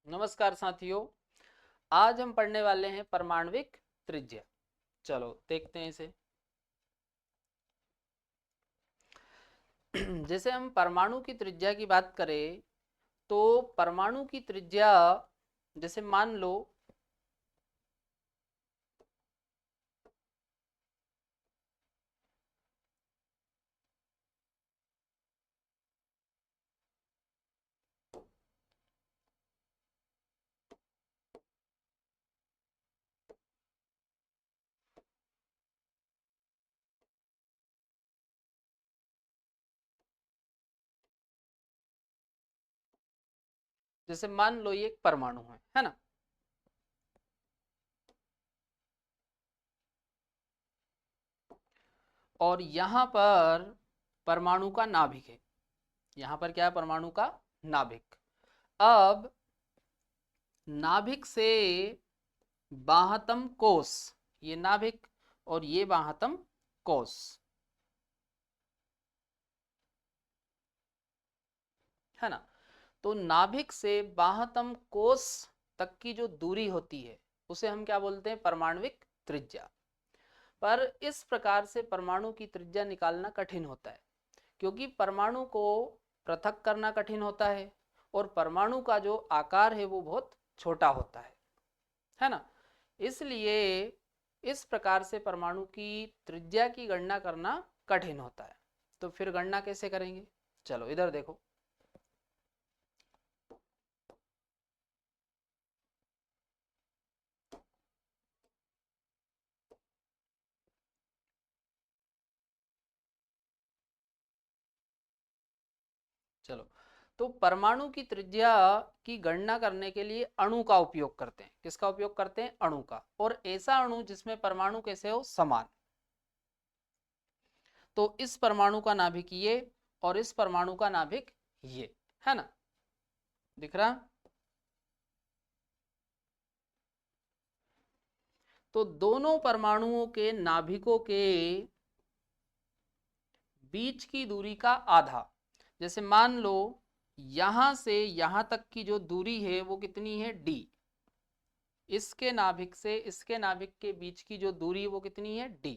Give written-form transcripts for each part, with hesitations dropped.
नमस्कार साथियों, आज हम पढ़ने वाले हैं परमाणविक त्रिज्या। चलो देखते हैं इसे। जैसे हम परमाणु की त्रिज्या की बात करें तो परमाणु की त्रिज्या, जैसे मान लो ये एक परमाणु है ना। और यहाँ पर परमाणु का नाभिक है। यहाँ पर क्या है? परमाणु का नाभिक। अब नाभिक से बाह्यतम कोश, ये नाभिक और ये बाह्यतम कोश है ना। तो नाभिक से बाह्यतम कोश तक की जो दूरी होती है उसे हम क्या बोलते हैं? परमाणविक त्रिज्या। पर इस प्रकार से परमाणु की त्रिज्या निकालना कठिन होता है, क्योंकि परमाणु को पृथक करना कठिन होता है और परमाणु का जो आकार है वो बहुत छोटा होता है ना। इसलिए इस प्रकार से परमाणु की त्रिज्या की गणना करना कठिन होता है। तो फिर गणना कैसे करेंगे? चलो इधर देखो। चलो, तो परमाणु की त्रिज्या की गणना करने के लिए अणु का उपयोग करते हैं। किसका उपयोग करते हैं? अणु का। और ऐसा अणु जिसमें परमाणु कैसे हो? समान। तो इस परमाणु का नाभिक ये और इस परमाणु का नाभिक ये है ना। दिख रहा? तो दोनों परमाणुओं के नाभिकों के बीच की दूरी का आधा, जैसे मान लो यहां से यहां तक की जो दूरी है वो कितनी है? d। इसके नाभिक से इसके नाभिक के बीच की जो दूरी वो कितनी है? d।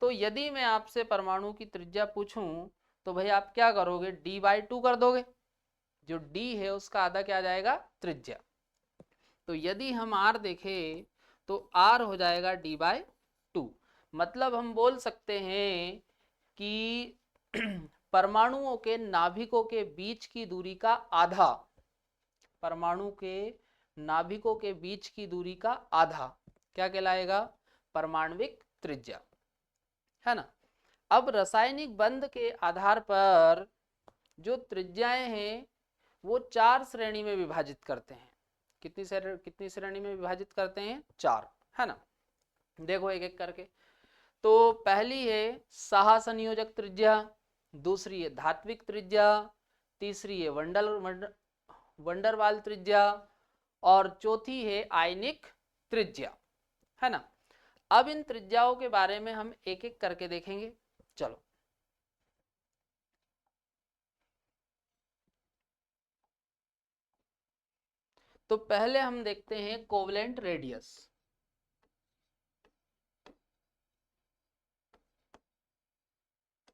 तो यदि मैं आपसे परमाणु की त्रिज्या पूछूं तो भाई आप क्या करोगे? d/2 कर दोगे। जो d है उसका आधा क्या आ जाएगा? त्रिज्या। तो यदि हम r देखें तो r हो जाएगा d/2। मतलब हम बोल सकते हैं कि परमाणुओं के नाभिकों के बीच की दूरी का आधा, परमाणु के नाभिकों के बीच की दूरी का आधा क्या कहलाएगा? परमाणविक त्रिज्या, है ना। अब रासायनिक बंध के आधार पर जो त्रिज्याएं हैं वो चार श्रेणी में विभाजित करते हैं। कितनी श्रेणी में विभाजित करते हैं? चार, है ना। देखो एक एक करके। तो पहली है सहसंयोजक त्रिज्या, दूसरी है धात्विक त्रिज्या, तीसरी है वंडरवाल त्रिज्या और चौथी है आयनिक त्रिज्या, है ना। अब इन त्रिज्याओं के बारे में हम एक एक करके देखेंगे। चलो, तो पहले हम देखते हैं कोवलेंट रेडियस।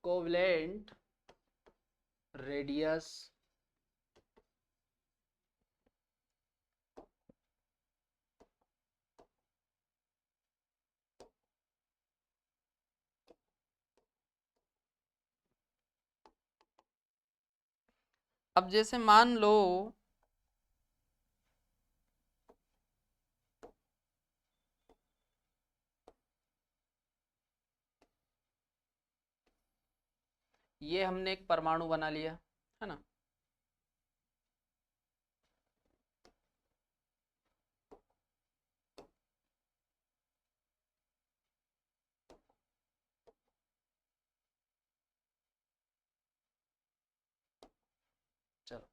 कोवलेंट रेडियस अब जैसे मान लो ये हमने एक परमाणु बना लिया, है ना। चलो,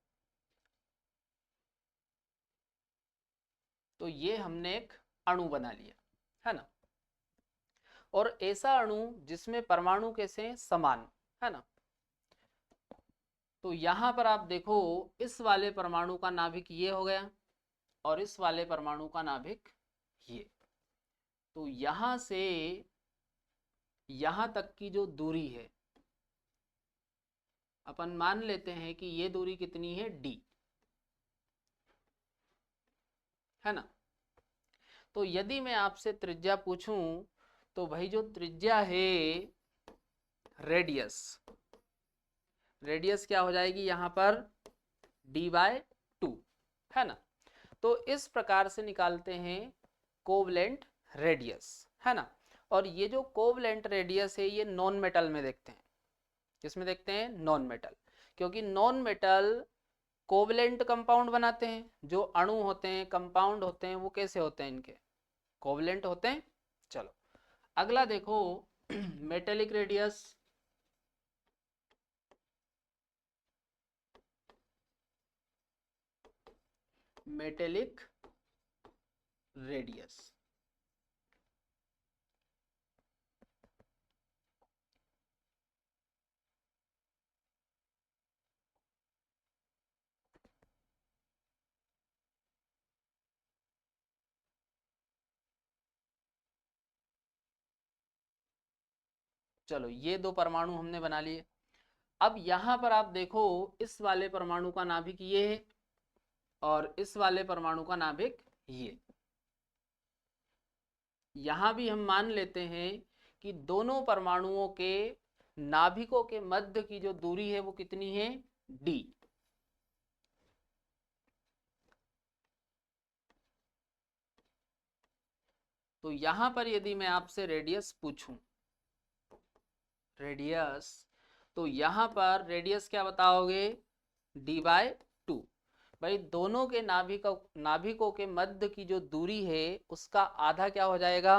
तो ये हमने एक अणु बना लिया, है ना। और ऐसा अणु जिसमें परमाणु कैसे हैं? समान, है ना। तो यहां पर आप देखो इस वाले परमाणु का नाभिक ये हो गया और इस वाले परमाणु का नाभिक ये। तो यहां से यहां तक की जो दूरी है, अपन मान लेते हैं कि ये दूरी कितनी है, d, है ना। तो यदि मैं आपसे त्रिज्या पूछूं तो भाई जो त्रिज्या है रेडियस, रेडियस क्या हो जाएगी यहाँ पर, d/2, है ना। तो इस प्रकार से निकालते हैं कोवलेंट रेडियस, है ना। और ये जो कोवलेंट रेडियस है ये नॉन मेटल में देखते हैं। किसमें देखते हैं, नॉन मेटल, क्योंकि नॉन मेटल कोवलेंट कंपाउंड बनाते हैं। जो अणु होते हैं, कंपाउंड होते हैं, वो कैसे होते हैं, इनके कोवलेंट होते हैं। चलो अगला देखो मेटेलिक रेडियस। मेटेलिक रेडियस, चलो ये दो परमाणु हमने बना लिए। अब यहां पर आप देखो इस वाले परमाणु का नाभिक ये है और इस वाले परमाणु का नाभिक ये। यहां भी हम मान लेते हैं कि दोनों परमाणुओं के नाभिकों के मध्य की जो दूरी है वो कितनी है, d। तो यहां पर यदि मैं आपसे रेडियस पूछूं, रेडियस, तो यहां पर रेडियस क्या बताओगे, d/2। भाई दोनों के नाभिकों के मध्य की जो दूरी है उसका आधा क्या हो जाएगा,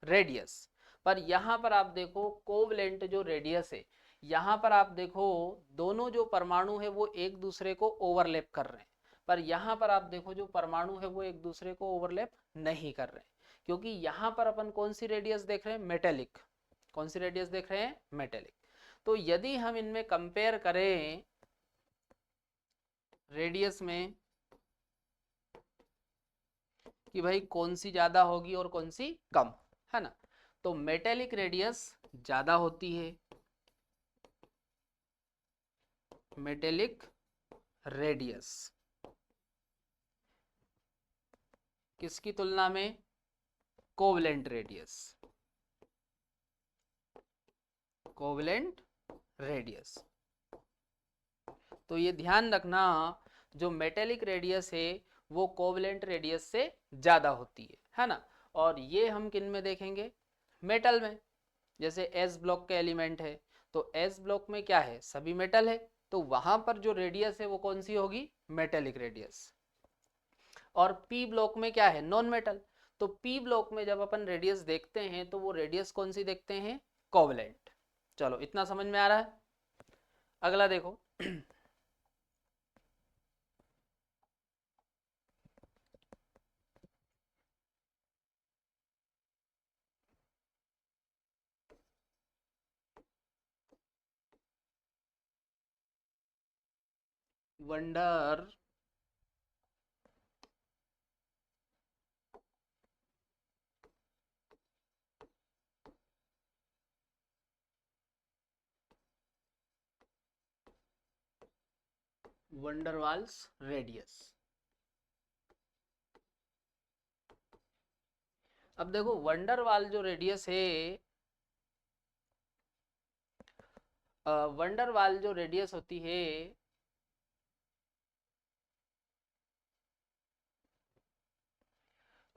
रेडियस। पर यहां पर आप देखो कोवलेंट जो रेडियस है, यहां पर आप देखो दोनों जो परमाणु है वो एक दूसरे को ओवरलैप कर रहे हैं। पर यहां पर आप देखो जो परमाणु है वो एक दूसरे को ओवरलैप नहीं कर रहे, क्योंकि यहां पर अपन कौन सी रेडियस देख रहे हैं, मेटेलिक। कौन सी रेडियस देख रहे हैं, मेटेलिक। तो यदि हम इनमें कंपेयर करें रेडियस में कि भाई कौन सी ज्यादा होगी और कौन सी कम, है ना, तो मेटेलिक रेडियस ज्यादा होती है, मेटेलिक रेडियस किसकी तुलना में, कोवलेंट रेडियस, कोवलेंट रेडियस। तो ये ध्यान रखना जो मेटेलिक रेडियस है वो कोवलेंट रेडियस से ज्यादा होती है ना। और ये हम किन में देखेंगे, मेटल में। जैसे एस ब्लॉक के एलिमेंट है तो एस ब्लॉक में क्या है, सभी मेटल है, तो वहां पर जो रेडियस है वो कौन सी होगी, मेटेलिक रेडियस। और पी ब्लॉक में क्या है, नॉन मेटल, तो पी ब्लॉक में जब अपन रेडियस देखते हैं तो वो रेडियस कौन सी देखते हैं, कोवलेंट। चलो इतना समझ में आ रहा है। अगला देखो वंडर वंडरवाल्स रेडियस। अब देखो वंडरवाल जो रेडियस है, वंडरवाल जो रेडियस होती है,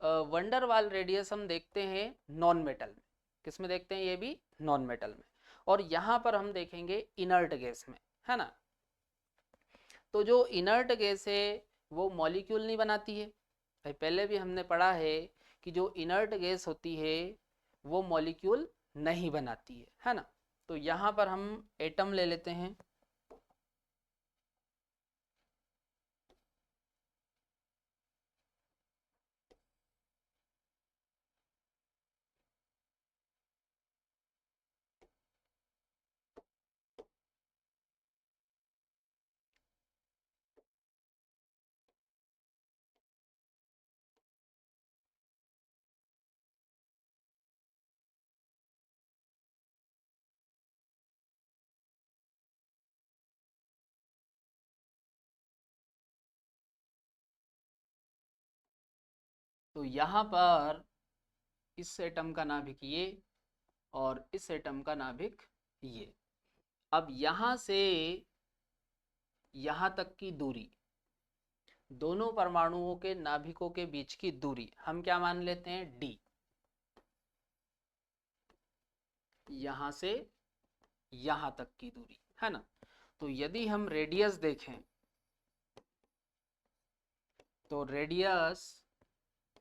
वंडरवाल रेडियस हम देखते हैं नॉन मेटल में। किस में देखते हैं, ये भी नॉन मेटल में। और यहां पर हम देखेंगे इनर्ट गैस में, है ना। तो जो इनर्ट गैस है वो मॉलिक्यूल नहीं बनाती है। भाई पहले भी हमने पढ़ा है कि जो इनर्ट गैस होती है वो मॉलिक्यूल नहीं बनाती है ना। तो यहाँ पर हम एटम ले लेते हैं। तो यहाँ पर इस एटम का नाभिक ये और इस एटम का नाभिक ये। अब यहाँ से यहाँ तक की दूरी, दोनों परमाणुओं के नाभिकों के बीच की दूरी हम क्या मान लेते हैं, d। यहाँ से यहाँ तक की दूरी है ना। तो यदि हम रेडियस देखें तो रेडियस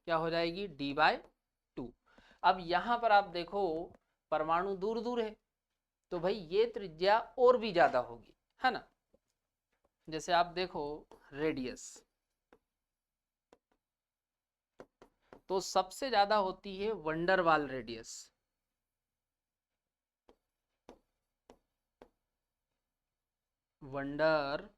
क्या हो जाएगी, d/2। अब यहाँ पर आप देखो परमाणु दूर दूर है, तो भाई ये त्रिज्या और भी ज्यादा होगी, है ना। जैसे आप देखो रेडियस तो सबसे ज्यादा होती है वंडरवाल रेडियस। वंडर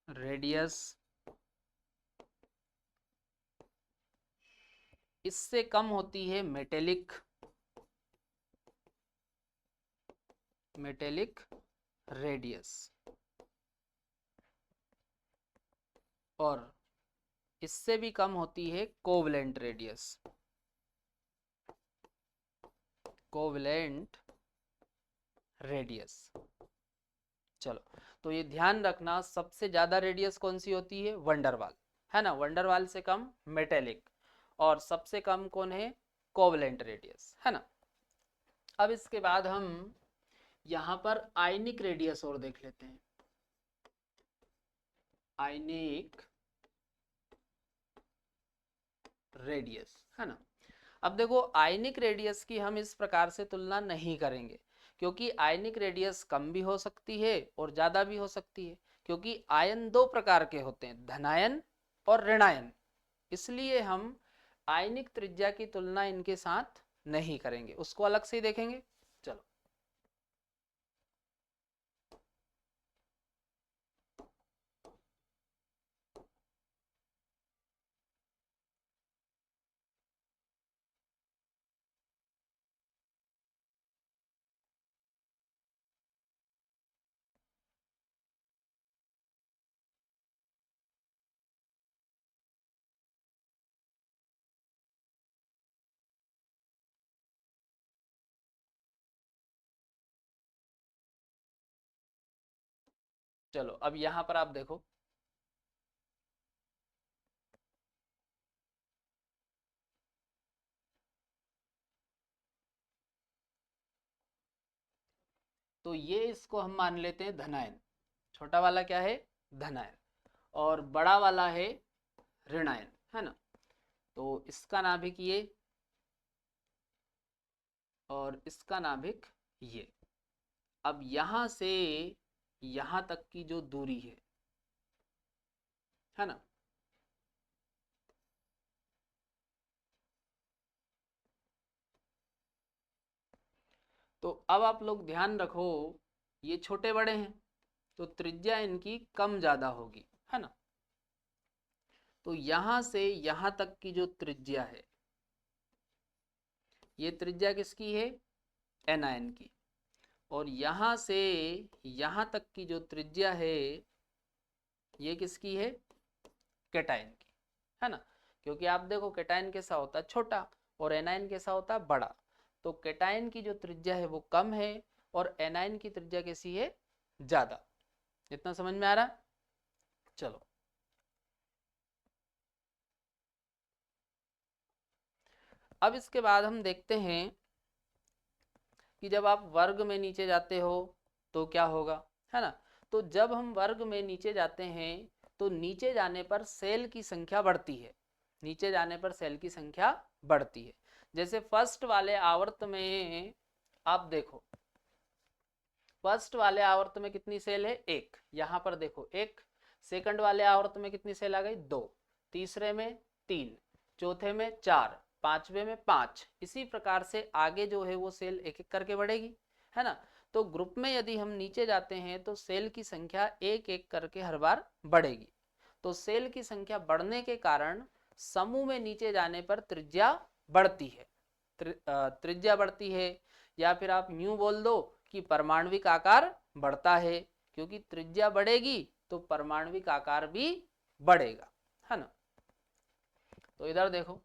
रेडियस, इससे कम होती है मेटेलिक रेडियस, और इससे भी कम होती है कोवलेंट रेडियस। कोवलेंट रेडियस, चलो तो ये ध्यान रखना, सबसे ज्यादा रेडियस कौन सी होती है, वंडरवाल, है ना। वंडरवाल से कम मेटेलिक, और सबसे कम कौन है, कोवलेंट रेडियस, है ना। अब इसके बाद हम यहाँ पर आयनिक रेडियस और देख लेते हैं। आयनिक रेडियस, है ना। अब देखो आयनिक रेडियस की हम इस प्रकार से तुलना नहीं करेंगे, क्योंकि आयनिक रेडियस कम भी हो सकती है और ज्यादा भी हो सकती है, क्योंकि आयन दो प्रकार के होते हैं, धनायन और ऋणायन। इसलिए हम आयनिक त्रिज्या की तुलना इनके साथ नहीं करेंगे, उसको अलग से ही देखेंगे। चलो चलो अब यहाँ पर आप देखो, तो ये इसको हम मान लेते हैं धनायन। छोटा वाला क्या है, धनायन, और बड़ा वाला है ऋणायन, है ना। तो इसका नाभिक ये और इसका नाभिक ये। अब यहां से यहां तक की जो दूरी है ना, तो अब आप लोग ध्यान रखो, ये छोटे बड़े हैं तो त्रिज्या इनकी कम ज्यादा होगी, है ना। तो यहां से यहां तक की जो त्रिज्या है, ये त्रिज्या किसकी है, एनायन की। और यहां से यहां तक की जो त्रिज्या है, ये किसकी है, कैटायन की, है ना। क्योंकि आप देखो कैटायन कैसा होता है, छोटा, और एनायन कैसा होता है, बड़ा। तो कैटायन की जो त्रिज्या है वो कम है और एनायन की त्रिज्या कैसी है, ज्यादा। इतना समझ में आ रहा। चलो अब इसके बाद हम देखते हैं कि जब आप वर्ग में नीचे जाते हो तो क्या होगा, है ना। तो जब हम वर्ग में नीचे जाते हैं तो नीचे जाने पर सेल की संख्या बढ़ती है, नीचे जाने पर सेल की संख्या बढ़ती है। जैसे फर्स्ट वाले आवर्त में आप देखो, फर्स्ट वाले आवर्त में कितनी सेल है, एक, यहां पर देखो एक। सेकंड वाले आवर्त में कितनी सेल आ गई, दो। तीसरे में तीन, चौथे में चार, पांचवे में पांच। इसी प्रकार से आगे जो है वो सेल एक एक करके बढ़ेगी, है ना। तो ग्रुप में यदि हम नीचे जाते हैं तो सेल की संख्या एक एक करके हर बार बढ़ेगी। तो सेल की संख्या बढ़ने के कारण समूह में नीचे जाने पर त्रिज्या बढ़ती है, त्रिज्या बढ़ती है। या फिर आप यूं बोल दो कि परमाणविक आकार बढ़ता है, क्योंकि त्रिज्या बढ़ेगी तो परमाणविक आकार भी बढ़ेगा, है ना। तो इधर देखो,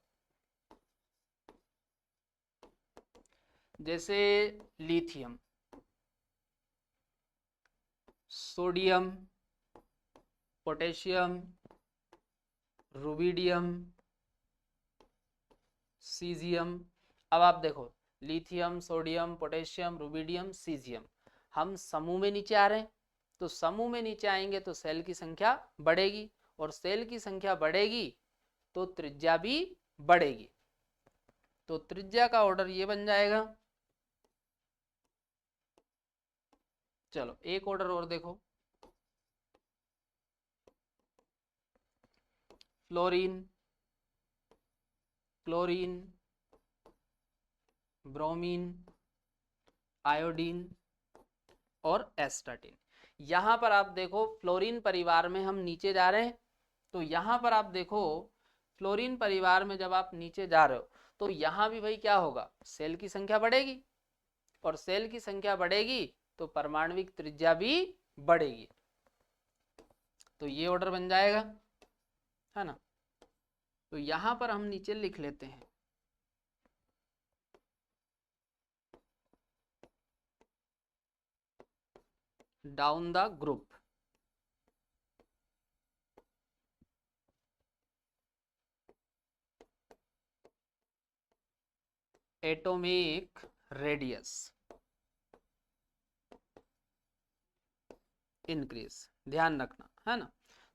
जैसे lithium, sodium, potassium, rubidium, caesium. अब आप देखो, lithium, sodium, potassium, rubidium, caesium, हम समूह में नीचे आ रहे हैं। तो समूह में नीचे आएंगे तो सेल की संख्या बढ़ेगी, और सेल की संख्या बढ़ेगी तो त्रिज्या भी बढ़ेगी। तो त्रिज्या का ऑर्डर ये बन जाएगा। चलो एक ऑर्डर और देखो, फ्लोरीन, क्लोरीन, ब्रोमीन, आयोडीन और एस्टाटीन। यहां पर आप देखो फ्लोरीन परिवार में हम नीचे जा रहे हैं। तो यहां पर आप देखो फ्लोरीन परिवार में जब आप नीचे जा रहे हो तो यहां भी भाई क्या होगा, सेल की संख्या बढ़ेगी, और सेल की संख्या बढ़ेगी तो परमाणविक त्रिज्या भी बढ़ेगी। तो ये ऑर्डर बन जाएगा, है ना। तो यहां पर हम नीचे लिख लेते हैं, down the group, atomic radius increase. ध्यान रखना, है ना,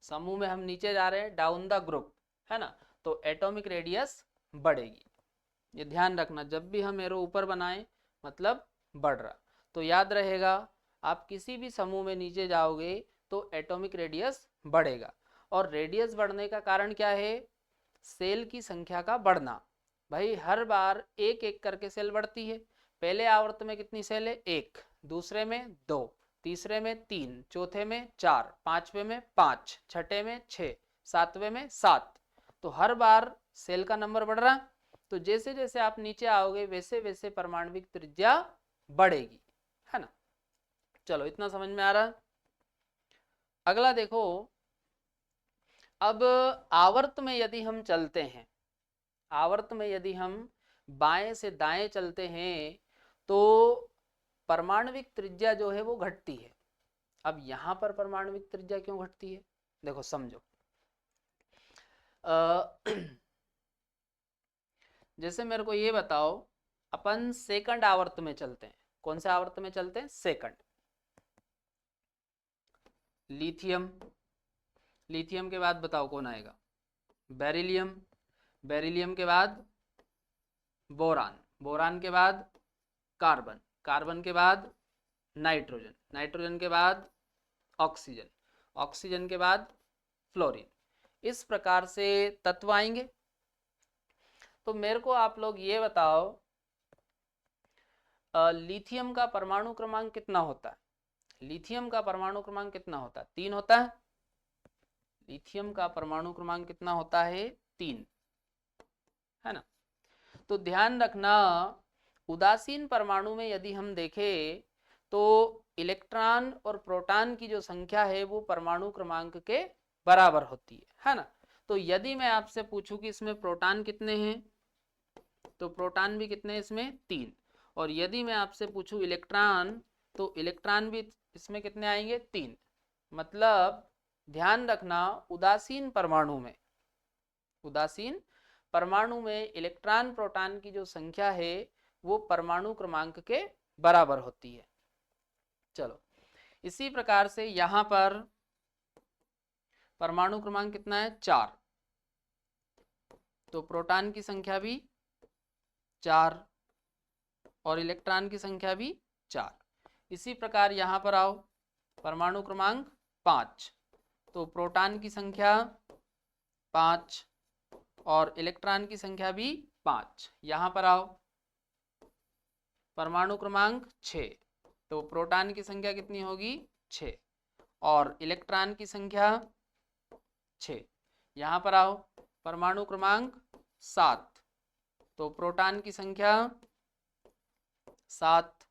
समूह में हम नीचे जा रहे हैं, डाउन द ग्रुप, है ना, तो एटॉमिक रेडियस बढ़ेगी। ये ध्यान रखना, जब भी हम एरो ऊपर बनाएं मतलब बढ़ रहा। तो याद रहेगा, आप किसी भी समूह में नीचे जाओगे तो एटॉमिक रेडियस बढ़ेगा। और रेडियस बढ़ने का कारण क्या है, सेल की संख्या का बढ़ना। भाई हर बार एक एक करके सेल बढ़ती है। पहले आवर्त में कितनी सेल है, एक, दूसरे में दो, तीसरे में तीन, चौथे में चार, पांचवे में पांच, छठे में छः, सातवें में सात। तो हर बार सेल का नंबर बढ़ रहा। तो जैसे जैसे आप नीचे आओगे वैसे वैसे परमाणविक त्रिज्या बढ़ेगी, है ना। चलो इतना समझ में आ रहा। अगला देखो, अब आवर्त में यदि हम चलते हैं, आवर्त में यदि हम बाएं से दाएं चलते हैं तो परमाणविक त्रिज्या जो है वो घटती है। अब यहां पर परमाणविक त्रिज्या क्यों घटती है, देखो समझो। जैसे मेरे को ये बताओ, अपन सेकंड आवर्त में चलते हैं। कौन से आवर्त में चलते हैं, सेकंड। लिथियम, लिथियम के बाद बताओ कौन आएगा, बेरिलियम, बेरिलियम के बाद बोरान, बोरान के बाद कार्बन, कार्बन के बाद नाइट्रोजन, नाइट्रोजन के बाद ऑक्सीजन, ऑक्सीजन के बाद फ्लोरीन। इस प्रकार से तत्व आएंगे। तो मेरे को आप लोग ये बताओ, लिथियम का परमाणु क्रमांक कितना होता है, लिथियम का परमाणु क्रमांक कितना होता है, 3 होता है। लिथियम का परमाणु क्रमांक कितना होता है, 3, है ना। तो ध्यान रखना, उदासीन परमाणु में यदि हम देखें तो इलेक्ट्रॉन और प्रोटॉन की जो संख्या है वो परमाणु क्रमांक के बराबर होती है ना। तो यदि मैं आपसे पूछूं कि इसमें प्रोटॉन कितने हैं, तो प्रोटॉन भी कितने हैं इसमें, 3। और यदि मैं आपसे पूछूं इलेक्ट्रॉन, तो इलेक्ट्रॉन भी इसमें कितने आएंगे, 3। मतलब ध्यान रखना, उदासीन परमाणु में, उदासीन परमाणु में इलेक्ट्रॉन प्रोटॉन की जो संख्या है वो परमाणु क्रमांक के बराबर होती है। चलो इसी प्रकार से यहां पर परमाणु क्रमांक कितना है, 4। तो प्रोटॉन की संख्या भी 4 और इलेक्ट्रॉन की संख्या भी 4। इसी प्रकार यहां पर आओ, परमाणु क्रमांक 5, तो प्रोटॉन की संख्या 5 और इलेक्ट्रॉन की संख्या भी 5। यहां पर आओ, परमाणु क्रमांक 6, तो प्रोटॉन की संख्या कितनी होगी, 6 और इलेक्ट्रॉन की संख्या 6। यहां पर आओ, परमाणु क्रमांक 7, तो प्रोटॉन की संख्या 7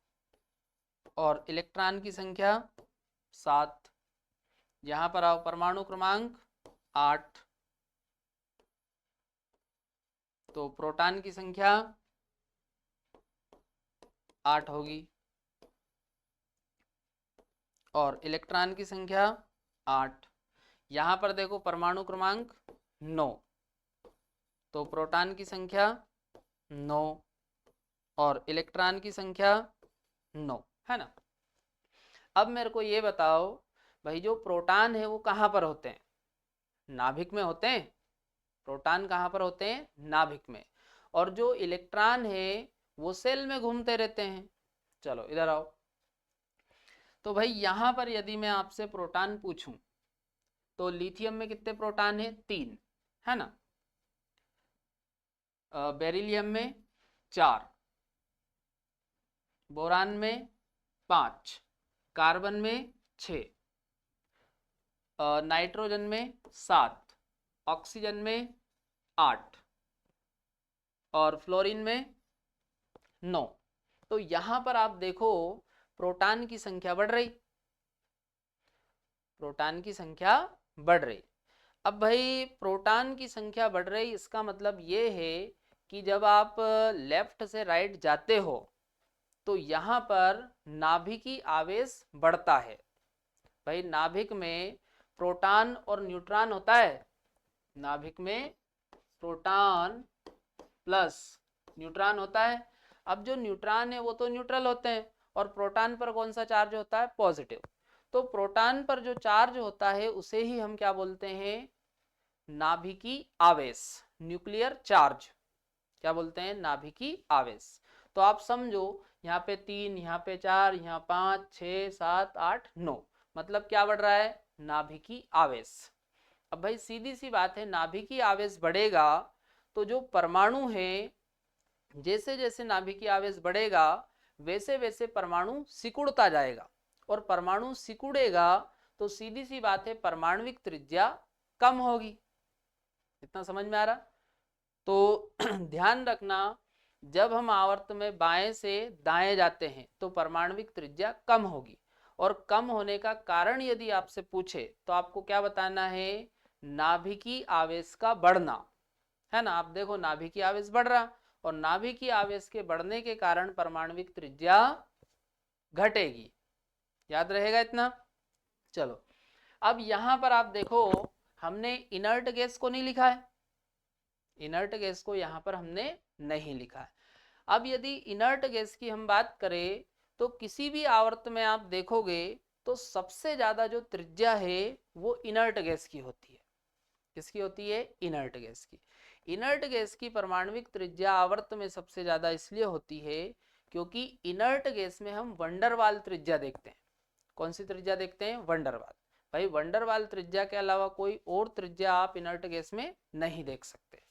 और इलेक्ट्रॉन की संख्या 7। यहां पर आओ, परमाणु क्रमांक 8, तो प्रोटॉन की संख्या 8 होगी और इलेक्ट्रॉन की संख्या 8। यहां पर देखो परमाणु क्रमांक 9, तो प्रोटॉन की संख्या 9 और इलेक्ट्रॉन की संख्या 9, है ना। अब मेरे को ये बताओ भाई, जो प्रोटॉन है वो कहाँ पर होते हैं? नाभिक में होते हैं। प्रोटॉन कहाँ पर होते हैं? नाभिक में। और जो इलेक्ट्रॉन है वो सेल में घूमते रहते हैं। चलो इधर आओ। तो भाई यहाँ पर यदि मैं आपसे प्रोटॉन पूछूं तो लिथियम में कितने प्रोटॉन है? 3, है ना। बेरिलियम में 4, बोरान में 5, कार्बन में 6, नाइट्रोजन में 7, ऑक्सीजन में 8 और फ्लोरीन में 9। तो यहां पर आप देखो प्रोटॉन की संख्या बढ़ रही, प्रोटॉन की संख्या बढ़ रही। अब भाई प्रोटॉन की संख्या बढ़ रही, इसका मतलब ये है कि जब आप लेफ्ट से राइट जाते हो तो यहाँ पर नाभिकी आवेश बढ़ता है। भाई नाभिक में प्रोटॉन और न्यूट्रॉन होता है। नाभिक में प्रोटॉन प्लस न्यूट्रॉन होता है। अब जो न्यूट्रॉन है वो तो न्यूट्रल होते हैं और प्रोटॉन पर कौन सा चार्ज होता है? पॉजिटिव। तो प्रोटॉन पर जो चार्ज होता है उसे ही हम क्या बोलते हैं? नाभिकी आवेश, न्यूक्लियर चार्ज। क्या बोलते हैं? नाभिकी आवेश। तो आप समझो यहाँ पे 3, यहाँ पे 4, यहाँ 5, 6, 7, 8, 9, मतलब क्या बढ़ रहा है? नाभिकी आवेश। अब भाई सीधी सी बात है, नाभिकी आवेश बढ़ेगा तो जो परमाणु है, जैसे जैसे नाभिकी आवेश बढ़ेगा वैसे वैसे परमाणु सिकुड़ता जाएगा और परमाणु सिकुड़ेगा तो सीधी सी बात है परमाणविक त्रिज्या कम होगी। इतना समझ में आ रहा? तो ध्यान रखना, जब हम आवर्त में बाएं से दाएं जाते हैं तो परमाणविक त्रिज्या कम होगी। और कम होने का कारण यदि आपसे पूछे तो आपको क्या बताना है? नाभिकी आवेश का बढ़ना, है ना। आप देखो नाभिकी आवेश बढ़ रहा और नाभिकी आवेश के बढ़ने के कारण परमाणविक त्रिज्या घटेगी। याद रहेगा इतना? चलो अब यहां पर आप देखो, हमने इनर्ट गैस को नहीं लिखा है। इनर्ट गैस को यहां पर हमने नहीं लिखा है। अब यदि इनर्ट गैस की हम बात करें तो किसी भी आवर्त में आप देखोगे तो सबसे ज्यादा जो त्रिज्या है वो इनर्ट गैस की होती है। किसकी होती है? इनर्ट गैस की। इनर्ट गैस की परमाणविक त्रिज्या आवर्त में सबसे ज्यादा इसलिए होती है क्योंकि इनर्ट गैस में हम वंडरवाल त्रिज्या देखते हैं। कौन सी त्रिज्या देखते हैं? वंडरवाल। भाई वंडरवाल त्रिज्या के अलावा कोई और त्रिज्या आप इनर्ट गैस में नहीं देख सकते,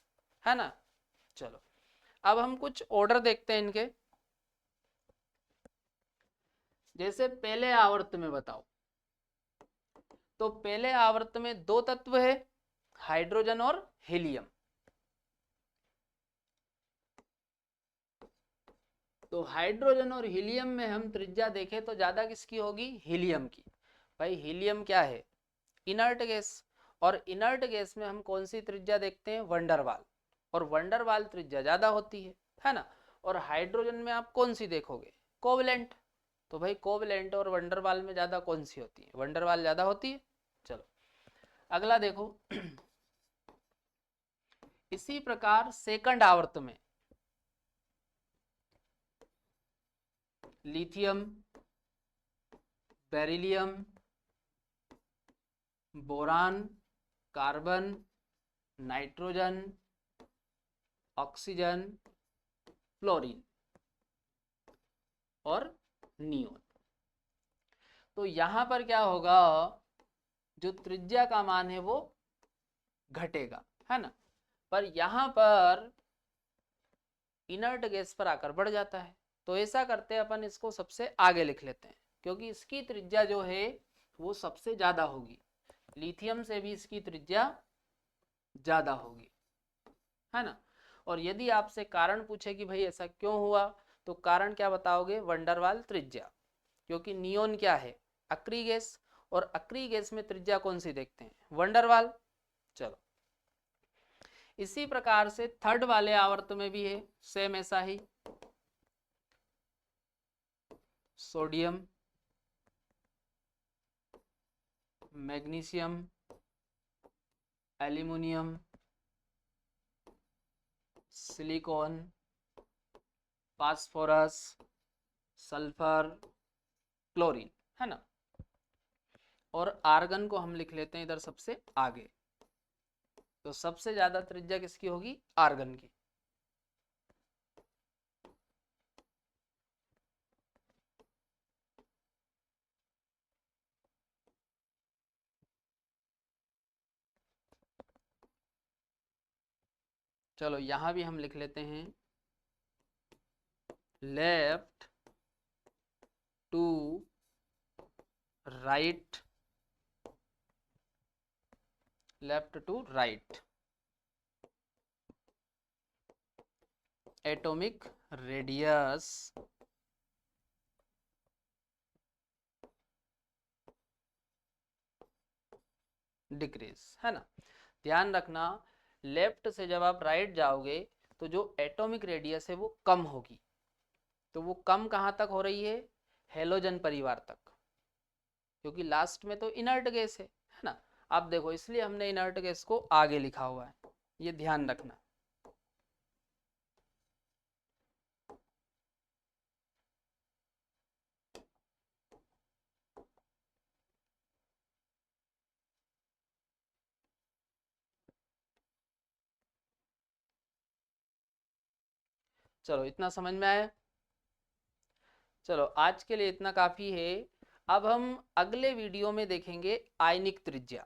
है ना। चलो अब हम कुछ ऑर्डर देखते हैं इनके। जैसे पहले आवर्त में बताओ, तो पहले आवर्त में 2 तत्व है, हाइड्रोजन और हीलियम। तो हाइड्रोजन और हीलियम में हम त्रिज्या देखें तो ज्यादा किसकी होगी? हीलियम की। भाई हीलियम क्या है? Inert gas. और इनर्ट गैस में हम कौन सी त्रिज्या देखते हैं? वंडरवाल। और वंडरवाल त्रिज्या ज्यादा होती है ना। और हाइड्रोजन में आप कौन सी देखोगे? कोवलेंट। तो भाई कोवलेंट और वंडरवाल में ज्यादा कौन सी होती है? वंडरवाल ज्यादा होती है। चलो अगला देखो। इसी प्रकार सेकंड आवर्त में lithium, beryllium, boron, carbon, nitrogen, oxygen, fluorine और नियोन। तो यहां पर क्या होगा? जो त्रिज्या का मान है वो घटेगा, है ना। पर यहां पर इनर्ट गैस पर आकर बढ़ जाता है। तो ऐसा करते हैं अपन, इसको सबसे आगे लिख लेते हैं क्योंकि इसकी त्रिज्या जो है वो सबसे ज्यादा होगी। लिथियम से भी इसकी त्रिज्या ज्यादा होगी, है ना। और यदि आपसे कारण पूछे कि भाई ऐसा क्यों हुआ, तो कारण क्या बताओगे? वंडरवाल त्रिज्या। क्योंकि नियोन क्या है, अक्री गैस, और अक्री गैस में त्रिज्या कौन सी देखते हैं, वंडरवाल। चलो इसी प्रकार से थर्ड वाले आवर्त में भी है सेम ऐसा ही, sodium, magnesium, aluminium, silicon, phosphorus, sulphur, chlorine, है ना। और आर्गन को हम लिख लेते हैं इधर सबसे आगे, तो सबसे ज्यादा त्रिज्या किसकी होगी, आर्गन की। चलो यहां भी हम लिख लेते हैं left to right, left to right atomic radius decrease, है ना। ध्यान रखना, लेफ्ट से जब आप राइट जाओगे तो जो एटॉमिक रेडियस है वो कम होगी, तो वो कम कहाँ तक हो रही है, हेलोजन परिवार तक, क्योंकि लास्ट में तो इनर्ट गैस है ना। आप देखो इसलिए हमने इनर्ट गैस को आगे लिखा हुआ है, ये ध्यान रखना। चलो इतना समझ में आया। चलो आज के लिए इतना काफी है। अब हम अगले वीडियो में देखेंगे आयनिक त्रिज्या।